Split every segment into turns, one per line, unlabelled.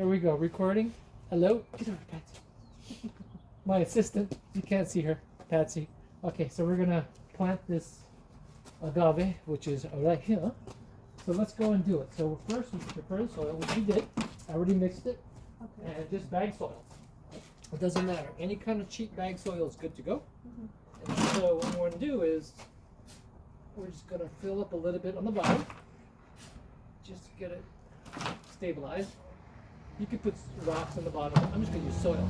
Here we go, recording. Hello? Get over, Patsy. My assistant. You can't see her, Patsy. Okay, so we're gonna plant this agave, which is right here. So let's go and do it. So first, we prepare the soil, which we did. I already mixed it.
Okay.
And just bag soil. It doesn't matter. Any kind of cheap bag soil is good to go. And so what we're gonna do is we're just gonna fill up a little bit on the bottom, just to get it stabilized. You could put rocks on the bottom. I'm just gonna use soil.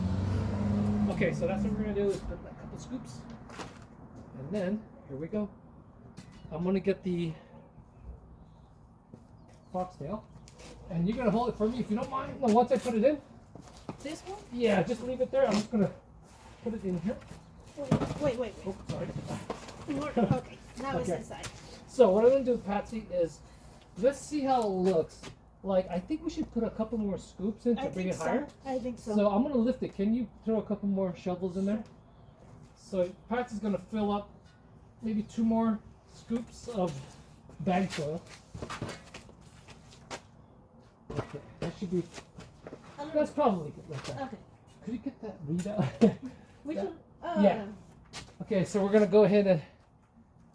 Okay, so that's what we're gonna do is put a couple scoops, and then here we go. I'm gonna get the Foxtail, and you're gonna hold it for me if you don't mind. Now, once I put it in,
This one?
yeah, just leave it there. I'm just gonna put it in here.
Wait.
Oh, sorry.
Okay, now it's
Okay.
inside.
So what I'm gonna do, Patsy, is let's see how it looks. Like, I think we should put a couple more scoops in to bring it higher.
I think so.
So I'm gonna lift it. Can you throw a couple more shovels in there? So Patsy's gonna fill up maybe 2 more scoops of bag soil. Okay, that should be. That's probably good like that.
Okay.
Could you get that read out?
Which
That-
one? Oh,
yeah. Okay, so we're gonna go ahead and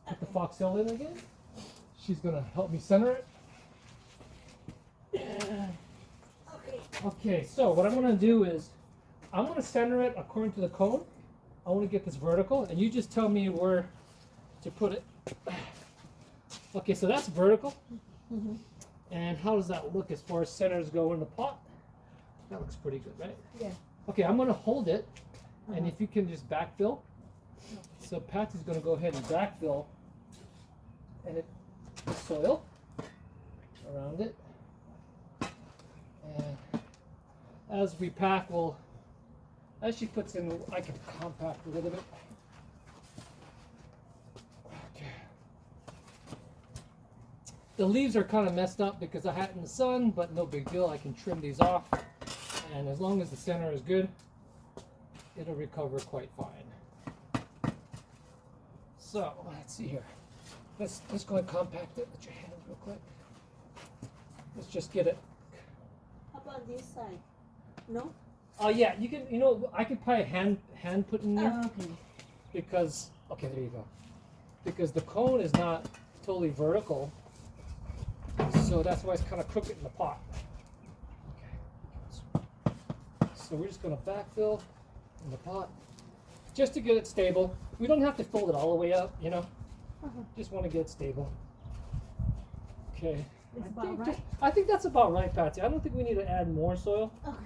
put the Foxtail in again. She's gonna help me center it.
Okay.
Okay, so what I'm gonna do is I'm gonna center it according to the cone. I want to get this vertical, and you just tell me where to put it. Okay, so that's vertical. And how does that look as far as centers go in the pot? That looks pretty good, right?
Yeah.
Okay, I'm gonna hold it, and if you can just backfill. So Patsy's gonna go ahead and backfill, and it the soil around it. And as we pack, as she puts in, I can compact a little bit. Okay. The leaves are kind of messed up because I had it in the sun, but no big deal. I can trim these off, and as long as the center is good, it'll recover quite fine. So let's see here. Let's go and compact it with your hands real quick. Let's just get it.
How about this side? No?
Oh yeah, you can. You know, I could probably hand put in there
Okay.
because there you go. Because the cone is not totally vertical, so that's why it's kind of crooked in the pot. Okay. So we're just gonna backfill in the pot just to get it stable. We don't have to fold it all the way up, you know. Just want to get it stable. Okay.
It's about right?
I think that's about right, Patsy. I don't think we need to add more soil.
Okay.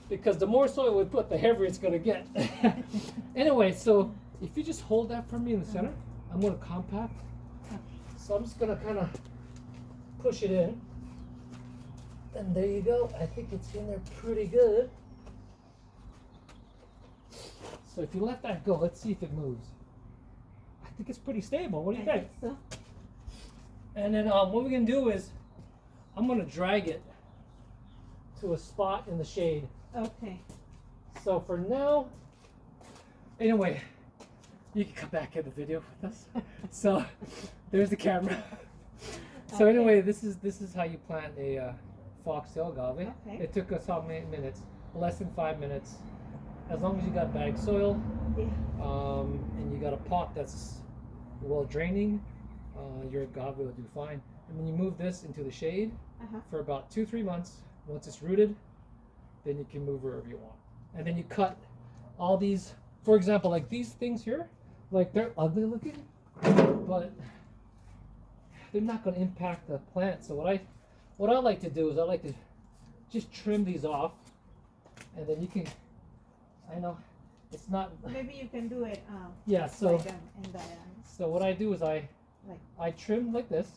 Because the more soil we put, the heavier it's going to get. Anyway, so if you just hold that for me in the center, I'm going to compact. So I'm just going to kind of push it in. And there you go. I think it's in there pretty good. So if you let that go, let's see if it moves. I think it's pretty stable. What do you think?
So.
And then what we're going to do is I'm going to drag it to a spot in the shade.
Okay.
So for now, anyway, you can come back in the video with us. So there's the camera. So
Okay.
anyway, this is how you plant a Foxtail agave.
Okay.
It took us how many minutes? Less than 5 minutes. As long as you got bag soil,
Yeah.
and you got a pot that's well draining, your agave will do fine. And when you move this into the shade for about 2-3 months, once it's rooted, then you can move wherever you want. And then you cut all these, for example, like these things here, like they're ugly looking, but they're not going to impact the plant. So what I like to do is I like to just trim these off, and then you can, I know it's not.
Maybe you can do it.
Yeah. So
like in the
so what I do is I
like.
trim like this.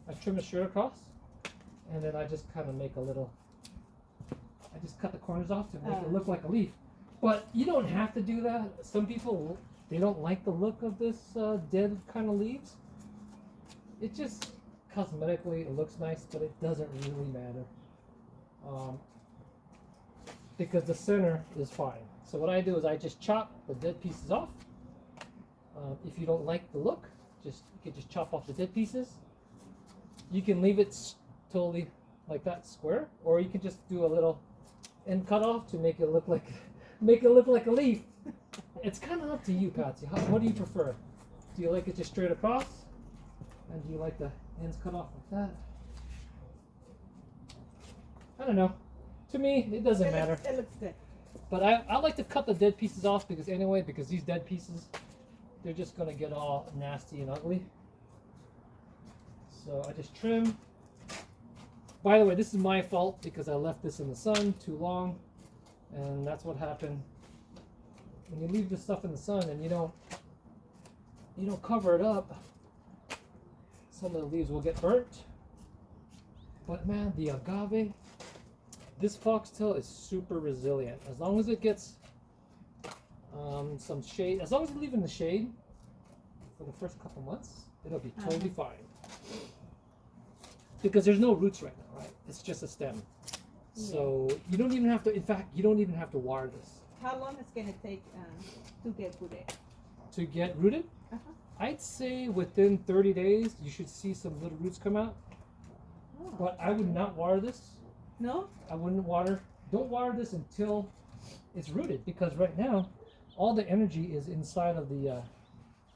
I trim it straight across, and then I just kind of make a little. I just cut the corners off to make it look like a leaf. But you don't have to do that. Some people, they don't like the look of this dead kind of leaves. It just cosmetically it looks nice, but it doesn't really matter. Because the center is fine. So what I do is I just chop the dead pieces off. If you don't like the look, you can just chop off the dead pieces. You can leave it totally like that square, or you can just do a little end cut off to make it look like a leaf. It's kind of up to you, Patsy. What do you prefer? Do you like it just straight across, and do you like the ends cut off like that? I don't know. To me, it doesn't matter.
It looks good.
But I like to cut the dead pieces off because these dead pieces, they're just gonna get all nasty and ugly. So I just trim. By the way, this is my fault because I left this in the sun too long, and that's what happened. When you leave this stuff in the sun and you don't cover it up, some of the leaves will get burnt. But man, the agave, this foxtail is super resilient. As long as it gets some shade, as long as you leave it in the shade for the first couple months, it'll be totally fine. Because there's no roots right now, right? It's just a stem. So you don't even have to, in fact, you don't even have to water this.
How long is it going to take to get rooted?
To get rooted? I'd say within 30 days, you should see some little roots come out.
Oh,
but I would not water this.
No?
I wouldn't water. Don't water this until it's rooted, because right now, all the energy is inside of the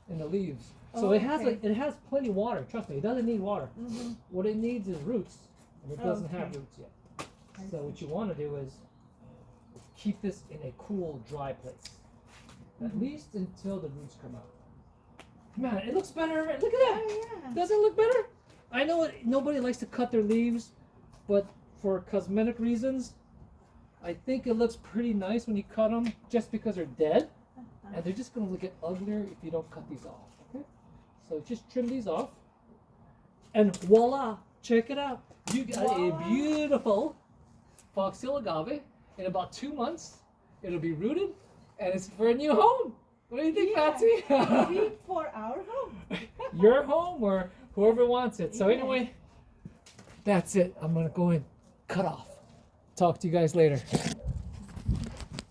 in the leaves. So it has plenty of water. Trust me, it doesn't need water. What it needs is roots, and it doesn't have roots yet. So what you want to do is keep this in a cool, dry place, at least until the roots come out. Man, it looks better. Look at that.
Oh, yeah.
Doesn't it look better? I know nobody likes to cut their leaves, but for cosmetic reasons, I think it looks pretty nice when you cut them, just because they're dead, and they're just going to get uglier if you don't cut these off. Okay, so just trim these off, and voila! Check it out. You got a beautiful Foxtail agave. In about 2 months, it'll be rooted, and it's for a new home. What do you think, Patsy?
Maybe for our home.
Your home, or whoever wants it. So anyway, that's it. I'm gonna go and cut off. Talk to you guys later.